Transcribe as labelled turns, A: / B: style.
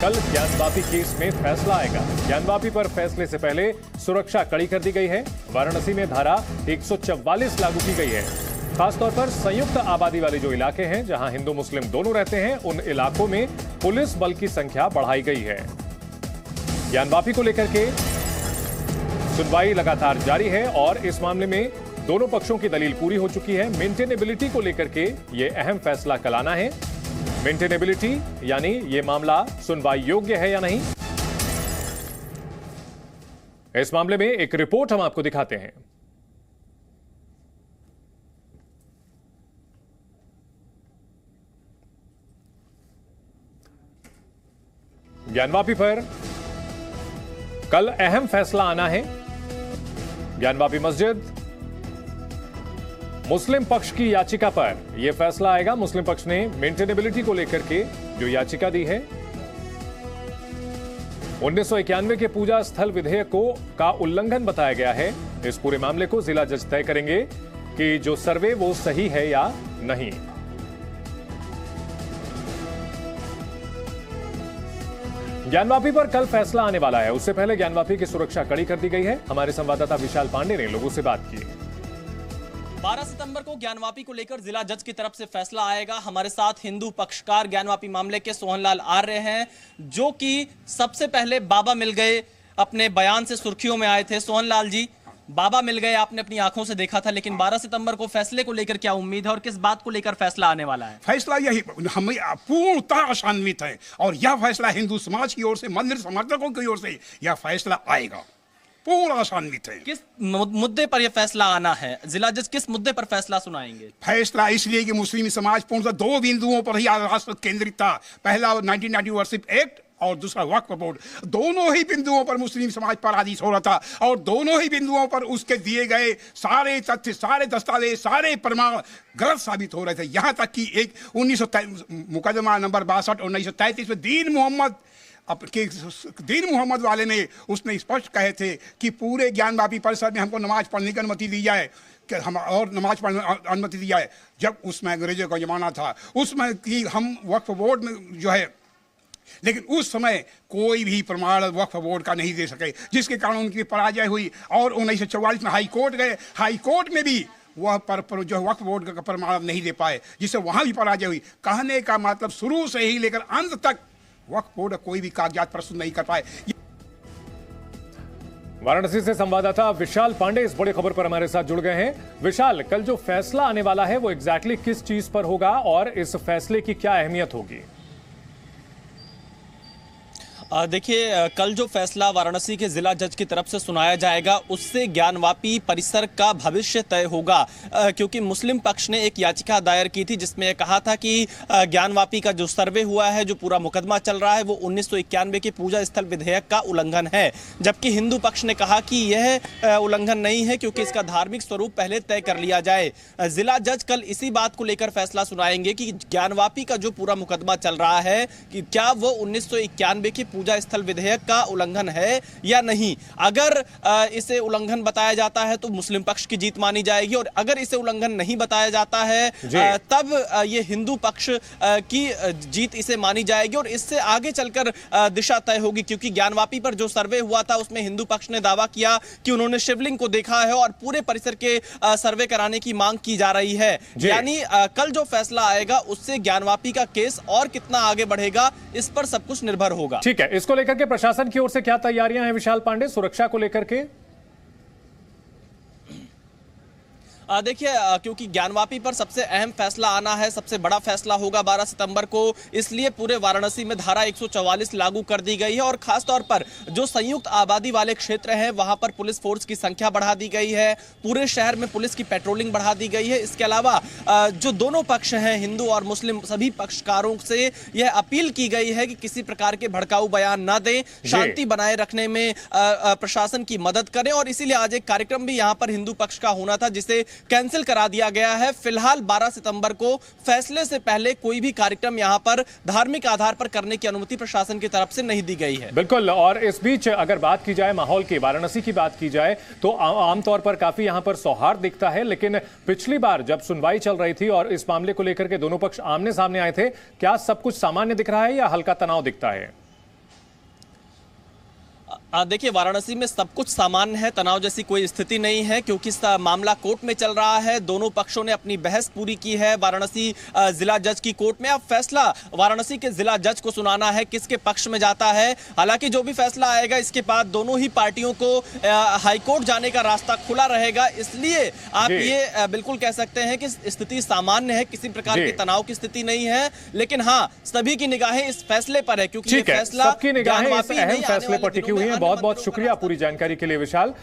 A: कल ज्ञानवापी केस में फैसला आएगा। ज्ञानवापी पर फैसले से पहले सुरक्षा कड़ी कर दी गई है। वाराणसी में धारा 144 लागू की गई है। खासतौर पर संयुक्त आबादी वाले जो इलाके हैं, जहां हिंदू मुस्लिम दोनों रहते हैं, उन इलाकों में पुलिस बल की संख्या बढ़ाई गई है। ज्ञानवापी को लेकर के सुनवाई लगातार जारी है और इस मामले में दोनों पक्षों की दलील पूरी हो चुकी है। मेंटेनेबिलिटी को लेकर के ये अहम फैसला कल आना है। मेंटेनेबिलिटी यानी ये मामला सुनवाई योग्य है या नहीं, इस मामले में एक रिपोर्ट हम आपको दिखाते हैं। ज्ञानवापी पर कल अहम फैसला आना है। ज्ञानवापी मस्जिद मुस्लिम पक्ष की याचिका पर यह फैसला आएगा। मुस्लिम पक्ष ने मेंटेनेबिलिटी को लेकर के जो याचिका दी है, 1991 के पूजा स्थल विधेयक का उल्लंघन बताया गया है। इस पूरे मामले को जिला जज तय करेंगे कि जो सर्वे वो सही है या नहीं। ज्ञानवापी पर कल फैसला आने वाला है। उससे पहले ज्ञानवापी की सुरक्षा कड़ी कर दी गई है। हमारे संवाददाता विशाल पांडे ने लोगों से बात की।
B: 12 सितंबर को ज्ञानवापी को लेकर जिला जज की तरफ से फैसला आएगा। हमारे साथ हिंदू पक्षकार ज्ञानवापी मामले के सोहनलाल आर्य हैं, जो कि सबसे पहले बाबा मिल गए अपने बयान से सुर्खियों में आए थे। सोहनलाल जी, बाबा मिल गए आपने अपनी आंखों से देखा था, लेकिन 12 सितंबर को फैसले को लेकर क्या उम्मीद है और किस बात को लेकर फैसला आने वाला है?
C: फैसला यही हम पूर्णतः आशान्वित है और यह फैसला हिंदू समाज की ओर से, मंदिर समर्थकों की ओर से यह फैसला आएगा। पूर्ण आशान्वित है।
B: किस मुद्दे पर यह फैसला आना है? जिला जज किस मुद्दे पर फैसला सुनाएंगे?
C: फैसला इसलिए कि मुस्लिम समाज पूर्णतः दो बिंदुओं पर ही राष्ट्र केंद्रित था। पहला 1990 वर्शिप एक्ट और दूसरा वक्फ बोर्ड। दोनों ही बिंदुओं पर मुस्लिम समाज पराधीन हो रहा था और दोनों ही बिंदुओं पर उसके दिए गए सारे तथ्य, सारे दस्तावेज, सारे प्रमाण गलत साबित हो रहे थे। यहां तक कि एक 19 मुकदमा नंबर 62 1933 में दीन मोहम्मद वाले ने उसने स्पष्ट कहे थे कि पूरे ज्ञानवापी परिसर में हमको नमाज पढ़ने की अनुमति दी जाए, कि हम और नमाज पढ़ने की अनुमति दी जाए। जब उसमें अंग्रेजों का जमाना था, उसमें कि हम वक्फ बोर्ड में जो है, लेकिन उस समय कोई भी प्रमाण वक्फ बोर्ड का नहीं दे सके, जिसके कारण उनकी पराजय हुई और 1944 में हाई कोर्ट गए। हाई कोर्ट में भी वह जो वक्फ बोर्ड का प्रमाण नहीं दे पाए, जिससे वहां भी पराजय हुई। कहने का मतलब शुरू से ही लेकर अंत तक वक्फ बोर्ड कोई भी कागजात प्रस्तुत नहीं कर पाए।
A: वाराणसी से संवाददाता विशाल पांडे इस बड़ी खबर पर हमारे साथ जुड़ गए हैं। विशाल, कल जो फैसला आने वाला है वो एग्जैक्टली किस चीज पर होगा और इस फैसले की क्या अहमियत होगी?
B: देखिए, कल जो फैसला वाराणसी के जिला जज की तरफ से सुनाया जाएगा, उससे ज्ञानवापी परिसर का भविष्य तय होगा। क्योंकि मुस्लिम पक्ष ने एक याचिका दायर की थी जिसमें यह कहा था कि ज्ञानवापी का जो सर्वे हुआ है, जो पूरा मुकदमा चल रहा है, वो 1991 के पूजा स्थल विधेयक का उल्लंघन है। जबकि हिंदू पक्ष ने कहा कि यह उल्लंघन नहीं है, क्योंकि इसका धार्मिक स्वरूप पहले तय कर लिया जाए। जिला जज कल इसी बात को लेकर फैसला सुनाएंगे कि ज्ञानवापी का जो पूरा मुकदमा चल रहा है, कि क्या वो 1991 के पूजा स्थल विधेयक का उल्लंघन है या नहीं। अगर इसे उल्लंघन बताया जाता है तो मुस्लिम पक्ष की जीत मानी जाएगी, और अगर इसे उल्लंघन नहीं बताया जाता है तब ये हिंदू पक्ष की जीत इसे मानी जाएगी और इससे आगे चलकर दिशा तय होगी। क्योंकि ज्ञानवापी पर जो सर्वे हुआ था, उसमें हिंदू पक्ष ने दावा किया कि उन्होंने शिवलिंग को देखा है और पूरे परिसर के सर्वे कराने की मांग की जा रही है। यानी कल जो फैसला आएगा, उससे ज्ञानवापी का केस और कितना आगे बढ़ेगा, इस पर सब कुछ निर्भर होगा।
A: ठीक है, इसको लेकर के प्रशासन की ओर से क्या तैयारियां हैं विशाल पांडे, सुरक्षा को लेकर के?
B: देखिए, क्योंकि ज्ञानवापी पर सबसे अहम फैसला आना है, सबसे बड़ा फैसला होगा 12 सितंबर को, इसलिए पूरे वाराणसी में धारा 144 लागू कर दी गई है और खासतौर पर जो संयुक्त आबादी वाले क्षेत्र हैं, वहां पर पुलिस फोर्स की संख्या बढ़ा दी गई है। पूरे शहर में पुलिस की पेट्रोलिंग बढ़ा दी गई है। इसके अलावा जो दोनों पक्ष हैं, हिंदू और मुस्लिम, सभी पक्षकारों से यह अपील की गई है कि किसी प्रकार के भड़काऊ बयान न दें, शांति बनाए रखने में प्रशासन की मदद करें। और इसीलिए आज एक कार्यक्रम भी यहाँ पर हिंदू पक्ष का होना था, जिसे कैंसिल करा दिया गया है। फिलहाल 12 सितंबर को फैसले से पहले कोई भी कार्यक्रम यहां पर धार्मिक आधार पर करने की अनुमति प्रशासन की तरफ से नहीं दी गई है।
A: बिल्कुल, और इस बीच अगर बात की जाए माहौल की, वाराणसी की बात की जाए, तो आमतौर पर काफी यहां पर सौहार्द दिखता है। लेकिन पिछली बार जब सुनवाई चल रही थी और इस मामले को लेकर के दोनों पक्ष आमने सामने आए थे, क्या सब कुछ सामान्य दिख रहा है या हल्का तनाव दिखता है?
B: देखिए, वाराणसी में सब कुछ सामान्य है, तनाव जैसी कोई स्थिति नहीं है, क्योंकि मामला कोर्ट में चल रहा है। दोनों पक्षों ने अपनी बहस पूरी की है वाराणसी जिला जज की कोर्ट में। अब फैसला वाराणसी के जिला जज को सुनाना है, किसके पक्ष में जाता है। हालांकि जो भी फैसला आएगा, इसके बाद दोनों ही पार्टियों को हाईकोर्ट जाने का रास्ता खुला रहेगा। इसलिए आप ये बिल्कुल कह सकते हैं कि स्थिति सामान्य है, किसी प्रकार के तनाव की स्थिति नहीं है। लेकिन हाँ, सभी की निगाहें इस फैसले पर है, क्योंकि ये फैसला
A: सबकी निगाहें इस अहम फैसले पर टिकी हुई हैं। बहुत बहुत शुक्रिया पूरी जानकारी के लिए विशाल।